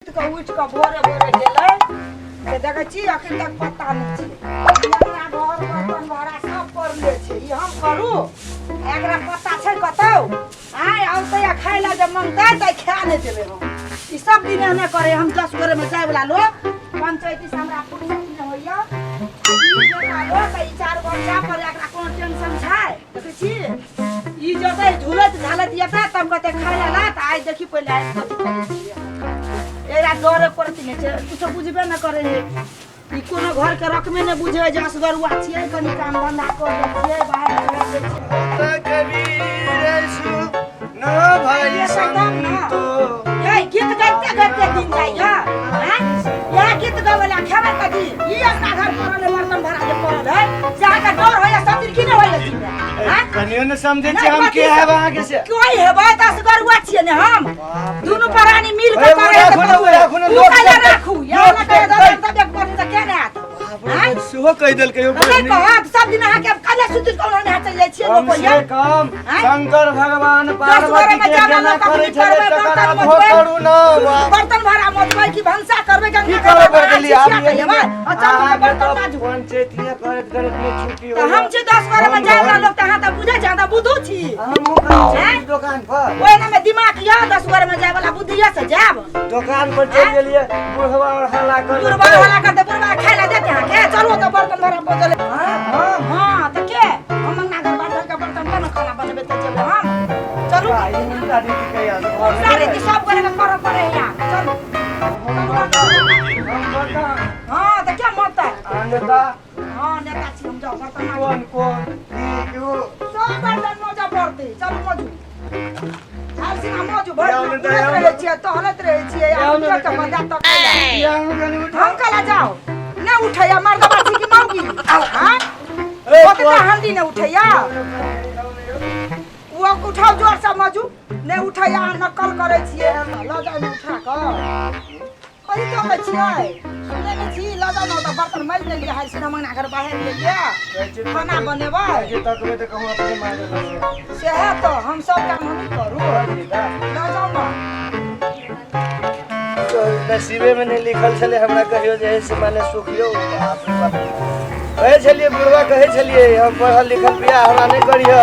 उठ के भोरे भोरे गेलै से देखै छी अखन तक पता नहीं छै। हमरा घर बर्तन भाड़ा सब पड़ले छै, ई हम करू एकरा पता छै कतौ आय औतै आ खाय ला जब मंगतै त खा नहीं देबै हम। ई सब दिन एहने करे हम 10 गोरे में जाय वाला लोग पंचायती से हमरा फुर्सत नहीं होइया। ई जेना लोग त ई 4 बच्चा पर एकरा कोनो टेंशन छै देखै छी। ई जतै झुलत झालत येता तब कते खाय ला त आइ देखी पहिले आइ कथि करै छी। एरा डरे पड़ती नहीं छै, कुछ बुझबे न करे है। ई कोनो घर के रकमे न बुझे जे असगरुआ छियै, कनी काम धंधा कर दै छियै, बाहर निकल दै छियै। त कबीर सु न भाई संतो ये गीत गाते गाते दिन जाइया हैं। या गीत गावेला खेबे कदी ई अपना घर परले बर्तन भरा जे पड़ल है से का डर होया सब दिन की न होया जी में हैं। कनियो न समझे छी हम के है वहां के से कोई हेबा त असगरुआ छियै ने हम दुनु प्राणी मिल के करे राखू या न करे तब एक बार त के ने आत सुहो कह देल के अरे कहत सब दिन अहाँ के कले सुतिल कोनो ने चल जाय छियै लोग ये काम शंकर भगवान पार्वती के केना करे छले तकर अब हो करू न बर्तन भरा मत भाई की भंसा करबे की करे बरगली आप अच्छा बर्तन बाजू पंचायतिया करत करत में छुट्टी हो हम जे 10 बार में जाय वाला लोग तहां त बुझे ज्यादा बुद्धू छी हम कहीं दुकान पर ओए ना में दिमाग या 10 बार में जाय वाला बुद्धिया से जाब दुकान पर चल गेलिए बुढ़वा हल्ला कर बुढ़वा हल्ला कर दे बुढ़वा खाय ला देते हैं के चलो तो बर्तन भरा बदले हां त के हम ना घर बाहर का बर्तन केना खाना बनबे त चलो हम चलो दादी के यार सारे की सब करे में कर पड़े या चलो हां त क्या मत नेता हां नेता छी हम जाओ बर्तन कौन कौन क्यों सब बर्तन मजा पड़ते चलो मजू आलसी ना मजू बर्तन रहे छिए तो हलत रहे छिए या के मजा तक हम कला जाओ ना उठैया मर्द बाछी की मौगी हां ओतना हंडी ने उठैया वो उठाओ जोर से मजू ने उठैया नकल करे छिए ल जाओ उठा क कहि तो के छिए सुने ने छी ल जाओ त बर्तन मैल ले लिया है सिनेमा घर बाहर ले लिया खाना बनेबा ये तकबे त कहूं अपने मारे लगे से है तो हम सब काम हम करू ल जाओ ना नसीबे में नहीं लिखल छले हमरा कहियो जे से माने सुखियो बाप रे बाप कहे छलिए बुढ़वा कहे छलिए हम पढ़ल लिखल बियाह हमरा नहीं करियो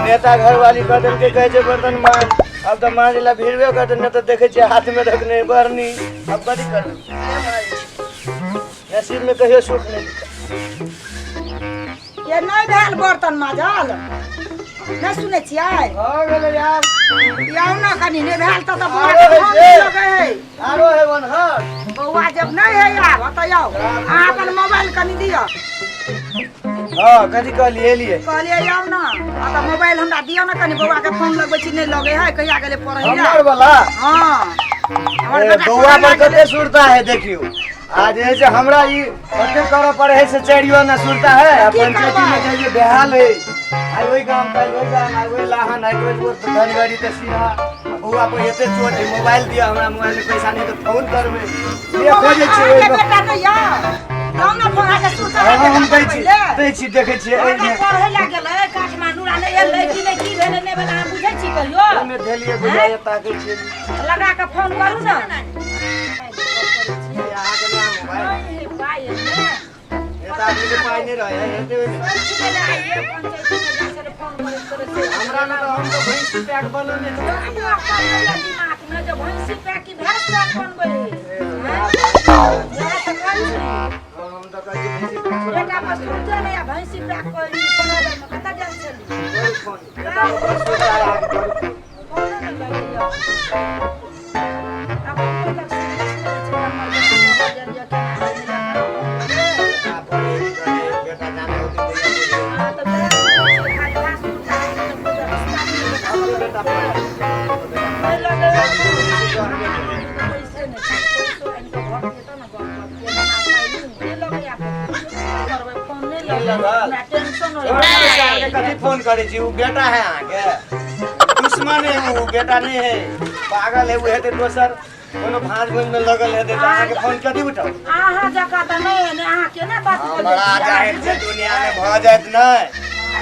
नेता घर वाली कदम के कहे छे बर्तन मांज अब तो मांजला भिड़बे करते न तो देखे छे हाथ में रखने बरनी अब कथि करू नसीब में कहियो सुख नहीं ये नहीं भेल बर्तन माजल नहीं सुने छियै हो गेले यार याउ ना कनी ने भेल त बुआ आरो के है फोन से। लगे है आरो है वन हर बउआ जब नहीं है यार बताओ आ अपन मोबाइल कनी दियो हां कथि कहलिए लिए कहलिए याउ ना आ त मोबाइल हमरा दियो ना कनी बउआ के फोन लगबै छी नहीं लगे है कहिया गेले पढ़ै हमर वाला हां हमर बउआ पर कते सुरता है देखियो आज ऐसे हमरा ई कते करे पड़े है से चढ़ियो ना सुरता है पंचायती में जाइए बेहाल है आई वही काम काल वही काम आई वही लाहन आई वही वो धनगढ़ी त सीधा बउआ पर एते चोट है मोबाइल दिया हमरा मोबाइल में पैसा नहीं तो फोन करबे ये खोजे छी ओइ में बेटा नहीं या लाउ ना फोन आके सुरता हम दै छी देखे छी एइ में पढ़ै ला गेलै काठमांडू ला नहीं एलै कि नहीं की भेलै नहीं भेलै हम बुझै छी कहियो ओइ में धेलिए बुझाय ताकै छी लगा के फोन करू ना यहाँ के नाम मोबाइल नहीं पाए ने ये आदमी के पाई नहीं रहे हेते हमरा में तो हम तो भैंस पैक बनने हम तो कहि भैंस कथी फोन करे छी उ बेटा है आके दुश्मन है उ बेटा नहीं है पागल है उ हेते दोसर कोनो भांज भूंज में लगल है त आके फोन कथी उठाओ आहा जका त नहीं है ने आहा के ना बात कर बड़ा जाहिर से दुनिया में भ जात नहीं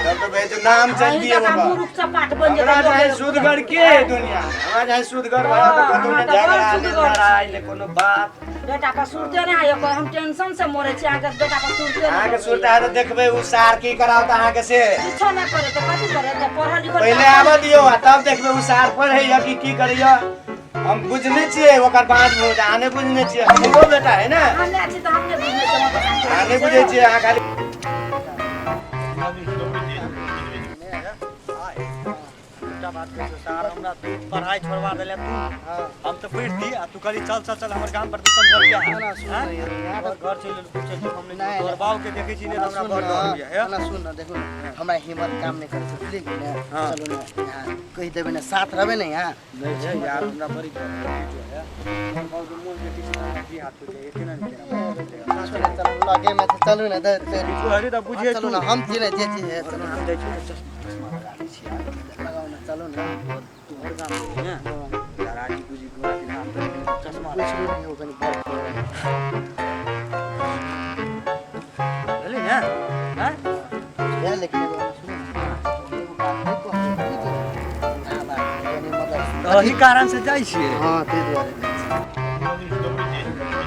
तब तो भाई नाम चल दिए बाबा मुरुख चपाट बन हमरा चाहे सुदगढ़ के दुनिया हमरा चाहे सुदगढ़ भया तो कतौ में झगड़ा नहीं लड़ाई ले कोनो बात बेटा पर सुरते ना है कोई हम टेंशन से मरे छी आगे बेटा पर सुरते अहाँ के सुरता है तो देखबे उ सार की करावत अहाँ के से कुछो ना करे तो कथि करे तो पढ़ा लिखल पहले आबा दियो तब देखबे उ सार पढ़े या की करियो हम बुझने छिए ओकर बात हो जाने बुझने छिए हमरो बेटा है ना हमने अच्छी तो हमने बुझने छै आने बुझे छिए अहाँ खाली बात कर सार हमरा तू पढ़ाई छोड़वा देले तू हम तो पढ़ती आ तू करी चल चल चल हमर गांव पर तू समझ गया है ना सुन यार घर चल पूछे हमने तोर बाव के देखे छी ने हमरा घर डर गया है ना सुन ना देखो हमरा हिम्मत काम नहीं करे छै ठीक है चलो ना यहां कहि देबे ना साथ रहबे ना यहां नहीं छै यार हमरा बड़ी जो है और जो मोल के किसी की हाथ पे इतना नहीं चलो लगे में चलो ना तू हरी त बुझे चलो ना हम छी ना जे चीज है चलो हम जाई छी चश्मा लगा ली छी लगाओ ना चलो ना तू हर काम है ना यार आज बुझी गोरा के नाम पे चश्मा कुछ नहीं हो कनी चले ना हां यार लेकिन एही कारण से जाई छी हां ते दुआरे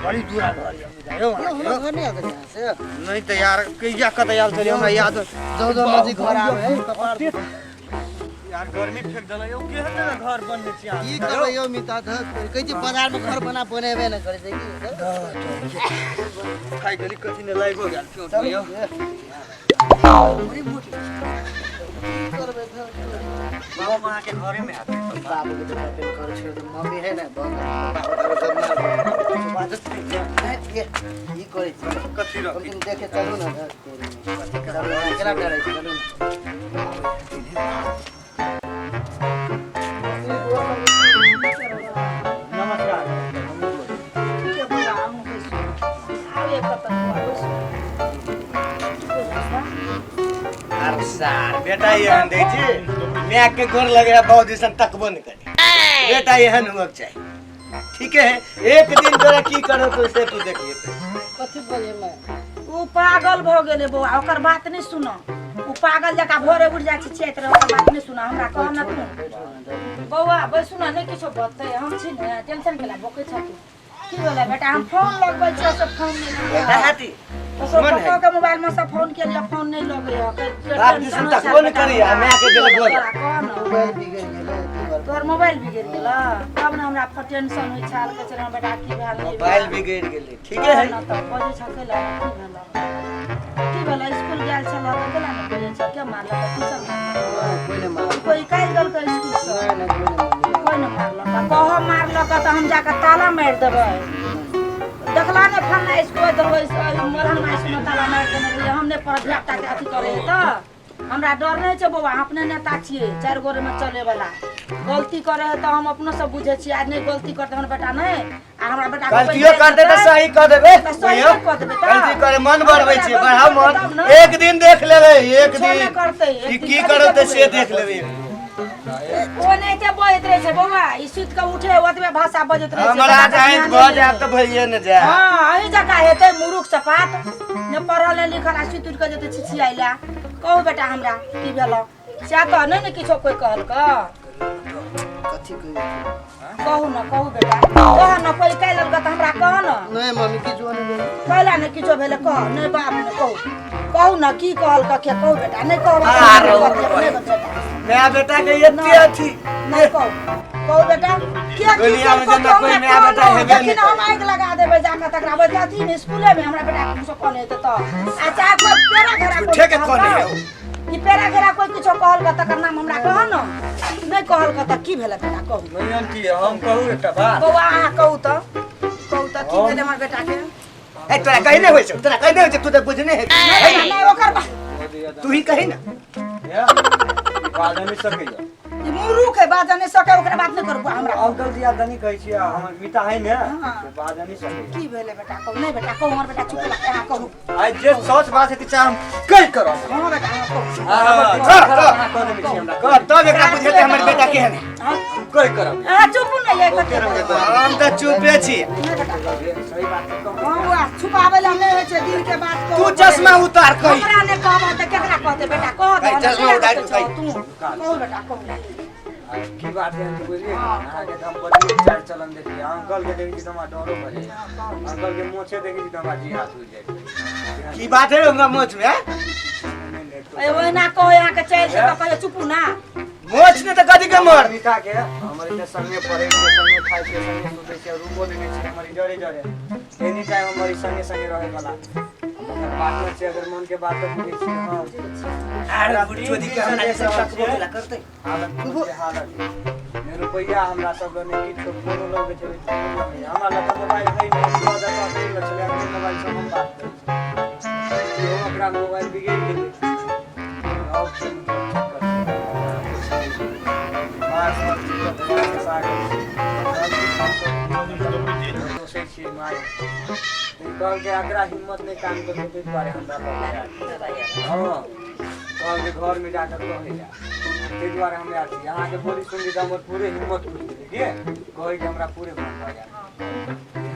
बड़ी दूर आ घर नहीं आगे यहां से नहीं तो यार कहिया कत आयल चली हमरा याद जो जो नजदीक घर आवे कपार यार गर्मी फेंक देला यो केहन ना घर बनने छी आ की करबै यो मिता ध कहै छी बाजार में घर बनेबे न करे छै की खाइ गली कथि ने लागो गेल क्यों यो बड़ी मोटी करबै बाबा मां के घरे में आते बाबू के घर छोड़ दे मम्मी है ना ई करे छै कथि रो देखे चलू ना केला डरै छै चलू नमस्कार अरे सार बेटा एहन दै छी मैं के गोर लगे बहुत दिसन तकबो नहीं करे बेटा एहन होक चाहिए ठीक है एक दिन तोरा की करो तो से तू देखिए कथि बोले मैं उ पागल भ गेले बौआ ओकर बात नहीं सुनो उ पागल जका भोरे उठ जाय छी चैत रह ओकर बात नहीं सुनो हमरा कह न तू बौआ बैसु न नहीं किछो बतै हम छी ने टेंशन केला बोकै छ तू की बोला बेटा हम फोन लगबै छ से फोन नहीं बेटा हाथी तो पप्पा के मोबाइल में से फोन के लिए फोन नहीं लगे है आप दिसन तकबो नहीं करी मैं के देले गोर मोबाइल बिगड़ गेलै तोर मोबाइल बिगड़ गेला तब न हमरा टेंशन होई छाल के चल बेटा की भेल नहीं मोबाइल बिगड़ गेलै ठीक है ना त बजे छकेला की भेला स्कूल गेल छला त गेला न बजे छ के मारला त ट्यूशन कोई ने मार कोई काल गल के स्कूल से ना कोई न मारला त कह मारला त हम जाके ताला मार देबै देखला ने फलना स्कूल देबै मरहन मास में ताला मार देने हमने पर ध्यापता के अथी करे त हमरा डर नहीं छै बौआ अपने नेता छिए चार गोरे में चले वाला गलती करे है तो हम अपनो सब बुझे छी आज नहीं गलती करते हमर बेटा नहीं आ हमरा बेटा गलतियो कर दे त सही कर देबे सही कर देबे गलती करे मन बढ़बै छी बढ़ा मन एक दिन देख लेबै एक दिन की करब त से देख लेबै ओ नहीं के बोलत रहे छै बौआ ई सुत के उठे ओतबे भाषा बजत रहे छै हमरा जाय भ जाय त भइए न जाय हां एही जका हेतै मुरुख सपात न पढ़ल लिखल आ सुत उठ के जते छिछियाइला कहू बेटा हमरा की भेलो से त नहीं न किछो कोई कहल का कथि कहू न कहू बेटा कह न कोई कहल का त हमरा कह न नहीं मम्मी किछो नहीं कहला न किछो भेले कह नहीं बाप न कहू न की कहल का के कहू बेटा नहीं कहू मैं बेटा के एते अथी नहीं कहू बेटा क्या की दुनिया में जना कोई मैं बेटा हेबे नहीं लेकिन हम आग लगा देबे जाके तकरा बजाती में स्कूले में हमरा बेटा कुछो कहले त आ चाहे कोई पेरा घरा झूठे के कहले है ई पेरा घरा कोई किछो कहल का तकर नाम हमरा कह न नहीं कहल का त की भेले बेटा कहू नहीं आंटी हम कहू एकटा बात बौआ अहाँ कहू त की भेले हमर बेटा के ए तोरा कहि नहीं होय छै तोरा कहि नहीं होय छै तू त बुझने है नहीं ओकर तू ही कहि ना बाजा नहीं सकैया ई मुरुख है बाजा नहीं सके ओकरा बात नहीं करू हमरा अंकल जी दानी कहै छी हमर मिता है ने से बाजा नहीं सकैया की भेले बेटा कहू नहीं बेटा कहू हमर बेटा चुप रह अहाँ कहू आई जे सच बात है त हम कई करब हां बेटा अहाँ कहू कर तब एकरा बुझेते हमर बेटा केहन है कई करब अहाँ चुप नहीं है कते हम त चुपे छी सही बात कहू हां छुपावे ला नहीं होय छै दिन के बात कहू तू चश्मा उतार कहि हमरा ने कहबा त केकरा कहते बेटा कह दे चश्मा उतार तू तू कहू बेटा कहू की बात है हम बोलिए अहाँ के हम बदली चाल चलन देखिए अंकल के देखी तो हमरा डरो भरे अंकल के मोछे देखी तो हमरा जी हाथ उड़ जाए की बात है हमरा मोछ में ए ओना कहो यहाँ के चल से तो कहियो चुपू ना मोछ ने तो कदी के मर निका के हमरे के संगे पढ़े के संगे खाए के संगे सुते के रूपो देने छी हमारी जरे जरे एनी टाइम हमारी संगे संगे रहे वाला बात में से अगर मन के बात तो पूछे छी हां अरे छोदी के हमरा से शक बोला करते हालत ने रुपया हमरा सब ने किछ तो कोनो लोग छै हमरा लग मोबाइल है नहीं मदद कर ले चले अपने मोबाइल से हम बात कर ये ओकरा मोबाइल बिगड़ गेलै और से कल के अगरा हिम्मत नहीं काम कर तो बारे हमरा हां कल के घर में जाकर कहे जा ते द्वारा हम यार यहां के बोली सुन के हमर पूरे हिम्मत उठ गेल के कहे कि हमरा पूरे मन आ गया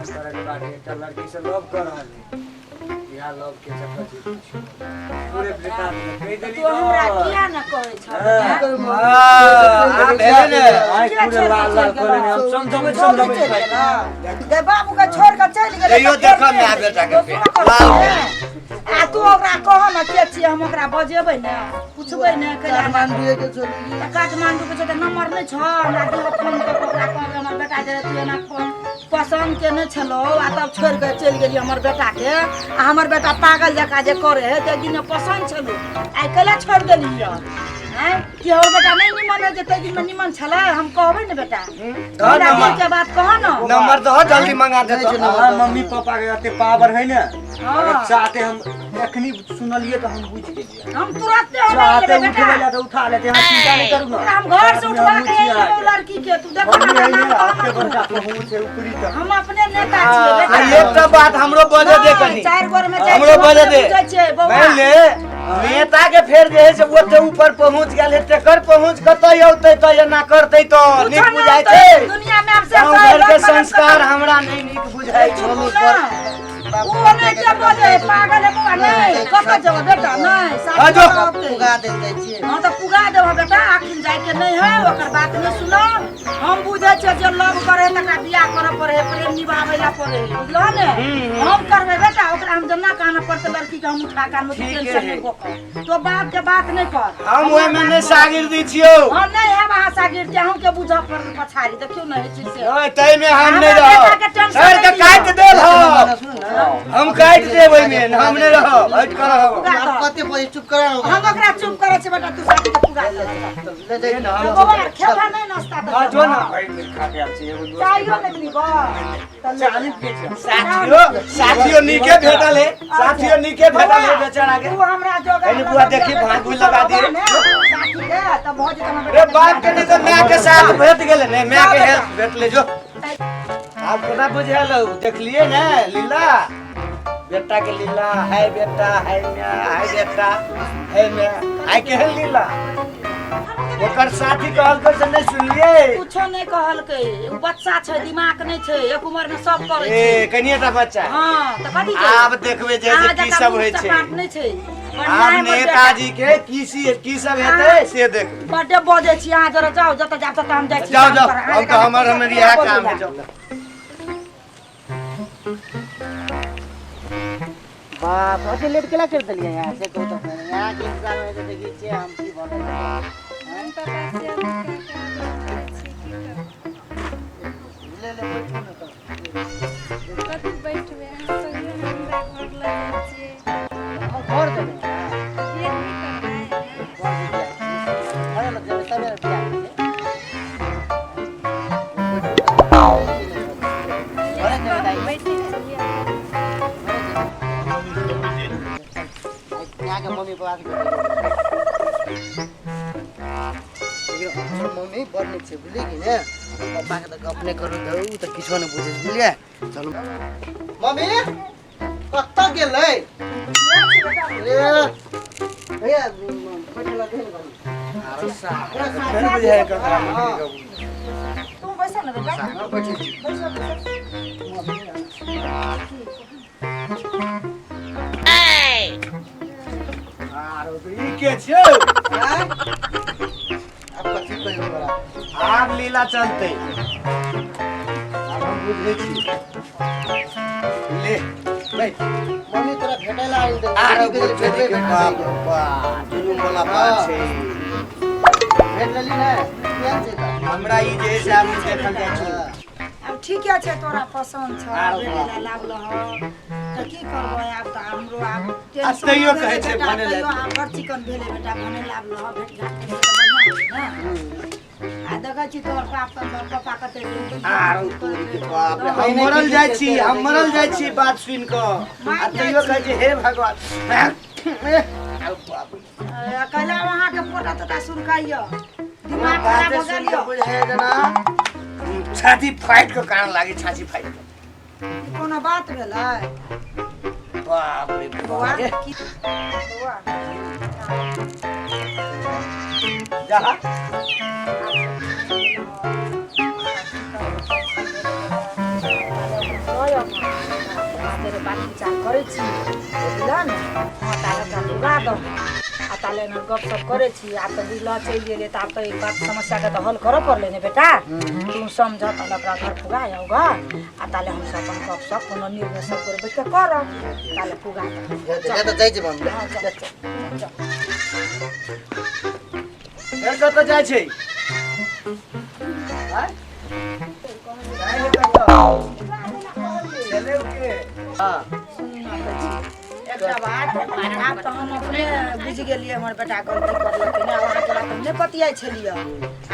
इस तरह के बात एक लड़की से लव कर रहल है यहाँ लव के चक्कर से पूरे बेटा कह देली तो हमरा किया न कहै छ आ भेले ने आई पूरे लाल लाल करे हम समझबै दे बाबू के छोड़ के चल गेलै यो देखा मैं आ बेटा के आ तू ओकरा कह न के छी हम ओकरा बजेबै न पूछबै न काठमांडू के छोड़ी काठमांडू के छोटे नंबर नहीं छ हमरा दिल फोन कर ओकरा कहबै हमर बेटा जे तू एना पसंद के नहीं छलो आ तब छोड़ के चल गेली हमर बेटा के आ हमर बेटा पागल जका जे करे है ते दिन पसंद छलो आई कला छोड़ देली हैं कि हमर बेटा नहीं निमन है जे ते दिन में निमन छला हम कहबै न बेटा हमरा दिल के बात कह न नंबर दो जल्दी मंगा दे हां मम्मी पापा के एते पावर है ना अगर चाहते हम एखनी सुनलिए तो हम बुझ गेलिए हम तुरंत चाहते उठेला तो उठा लेते हम चिंता नहीं करू ना हम घर से उठवा के एलो लड़की के तू देखो ना नाम आपके बड़का तो हम से ऊपरी तक हम अपने नेता छियै बेटा एक तो बात हमरो बजे दे कनी चार गोर में हमरो बजे दे बौआ मान ले नेता के फेर जे है से ओते ऊपर पहुंच गेल है तेकर पहुंच कतय औते त एना करतै तो नीक बुझाय छै दुनिया में आपसे गाँव घर के संस्कार हमरा नहीं नीक बुझाय छै वो नहीं के बोले पागल है बौआ नहीं कत जब बेटा नहीं आ जो पुगा देल जाइ छियै हां तो पुगा देब बेटा आखिर जाय के नहीं है ओकर बात नहीं सुनो हम बुझे छै जे लव करे तका बियाह करे पड़े प्रेम निभावे ला पड़े बुझलो ने हम करबे बेटा ओकरा हम जन्ना कान पड़ते लड़की के हम उठा कान में टेंशन नहीं होकर तो बाप के बात नहीं कर हम ओय में नहीं शागिर्दी छियो हम नहीं है वहां शागिर्द हम के बुझा पर पछाड़ी देखियो नहीं चीज से ओए तै में हम नहीं रह सर के काट देल हो हम काट देब ओय में हम नहीं रह हट कर आप कते बजे चुप करा हम ओकरा चुप करे छै बेटा तू शादी के पुगा ले ले दे तो बाबा खेता नहीं नाश्ता हां जो ना भाई मिल खा के आल छी एगो दोस्त चाहिए नहीं बा चालीस के छै साथियो नीके भेटल है साथियो नीके भेटल है बेचारा के तू हमरा जोगा एने बुआ देखी भाग भी लगा दिए साथी के तब बहुत जना रे बाप के नहीं तो मैं के साथ भेट गेले ने मैं के हेल्प भेट ले जो आप केना बुझाल देखलिए ना लीला बेटा के लीला है बेटा है मैं है बेटा है मैं है केहन लीला ओकर साथी कहल कर से नहीं सुनलिए कुछो नहीं कहल के उ बच्चा छै दिमाग नहीं छै एक उम्र में सब करे छै ए कनिएटा बच्चा हां त कथि छै आब देखबे जे की सब होय छै बात नहीं छै आब नेताजी के की सब हेतै से देख बर्थडे बजे छी अहाँ जरा जाओ जत जाब तत हम जाइ छी जाओ जाओ हम तो हमर यह काम है जाओ बाप अते लेट केला कर देलिए यहां से कहू तो यहां के इंतजार में तो देखि छियै हम की बोलै हम तो पैसे ले ले बैठो न तो कथी बैठबे हम संगे हमरा घर ल जाइ छियै घर देबे ये नहीं करना है घर लग जाबे तबे बियाह बैठे के मम्मी पापा के मम्मी बड़ नीक छै बुझलिए कि ने पापा के तो अपने करू दऊ तो किछो न बुझे बुझलिए चलू मम्मी कत्ता गेलै ए भैया बैठला दे अरे साहब फिर बुझाए ककरा तुम बैसा न बेटा बैठी आरो ई के छियौ अब कथी कहियो बड़ा लीला चलते अब हम बुझे छी ले बैठ मम्मी तोरा भेटैला आइल दे आरे भेटे के बाप जुलुम वाला बात छै भेट लेली ना केहन छै त हमरा ई जे से आब देखल जाइ छै अब ठीके छै तोरा पसंद छ बेटा लागल ह त की करबै आब त हमरो आब टेंशन तैयो कहै छै भने तैयो आब बड़ चिकन भेले बेटा भने लागल ह भेट घाट के त बढ़िया होय ना आ देखै छी तोर पापा कते आरो बाप रे हम मरल जाइ छी बात सुन क आ तैयो कहै छै हे भगवान अकेला वहां के पोटा तोटा सुनकाइयो दिमाग खराब हो गेल यो बुझे जना छाती फाइट के कारण लागे छाती फाइट ई कोनो बात भेलै बाप रे बौआ बाप की बौआ जा तेरे बात विचार करै छी बुझल ने ताले का दुगा दो आ ताले न गप सप करै छी आ त बुझल चलि गेले त आब त एक बात समस्या के त हल करऽ पड़ले ने बेटा तू समझ ताले ओकरा घर पुगा आउगा आ ताले हम सब अपन गप सप कोनो निर्णय सब कर बैठ के करब ताले पुगा जा त जाइ छै मम्मी फेर कत जाइ छै हां जाय ले कत चले के हां एकटा बात आब त हम अपने बुझ गेलिए हमर बेटा गलती करलक ने वहां के बात हम ने पतियाई छलिए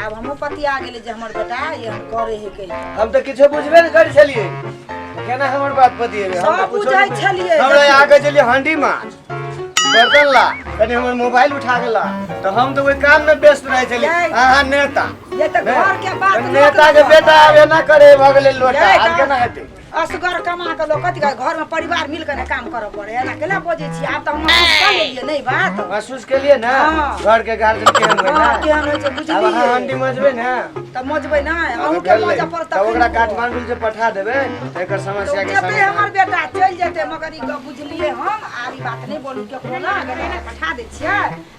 आब हमहु पतिया गेले जे हमर बेटा ये हम करे हे कहि हम त किछो बुझबे न करै छलिए केना हमर बात पतिएबे हम सब बुझाई छलिए हमरा आगे चलिए हंडी माछ बर्तन ला कनी हमर मोबाइल उठा गेला तो हम तो ओइ काम में व्यस्त रहे छलिए हां नेता ये त घर के बात नेता के बेटा आबे ना करे भगले लोटा आज केना हेतै असगर कमा के लोग कथि का घर में परिवार मिल के काम करऽ पड़े एना केना बोझे छी आब त हम महसूस कर लेलिए नहीं बात महसूस के लिए ना घर के गार्जियन केहन होय ना केहन होय छै अब बुझलिए अहाँ हंडी मजबे ना त मजबै ना अहू के मजा पर त ओकरा काठमांडू से पठा देबे एकर समस्या के जते समाधान हमर बेटा चल जेते मगर ई बुझलिए हम आर ई बात नहीं बोलू के कोनो ना बेटा पठा दे छियै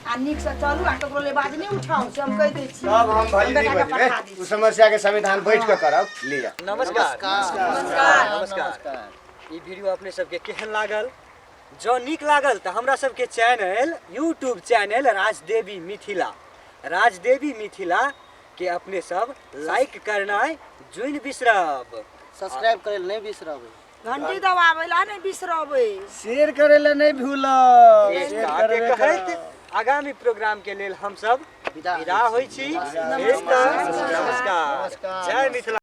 आ नीक से चलू आ ककरो ले बाज नहीं उठाओ से हम कह दे छी सब हम भली नहीं बजबे उ समस्या के समाधान बैठ के करब लिया नमस्कार ई वीडियो अपने सबके केहन लागल जो नीक लागल त हमरा सबके channel YouTube channel Rajdevi Mithila के अपने सब लाइक करनाय जुइन बिसरब सब्सक्राइब करे नहीं बिसरबै घंटी दबावे ला नहीं बिसरबै शेयर करे ला नहीं भूलब शेयर करे कहत आगामी प्रोग्राम के लेल हम सब विदा होई छी नमस्कार जय मिथिला।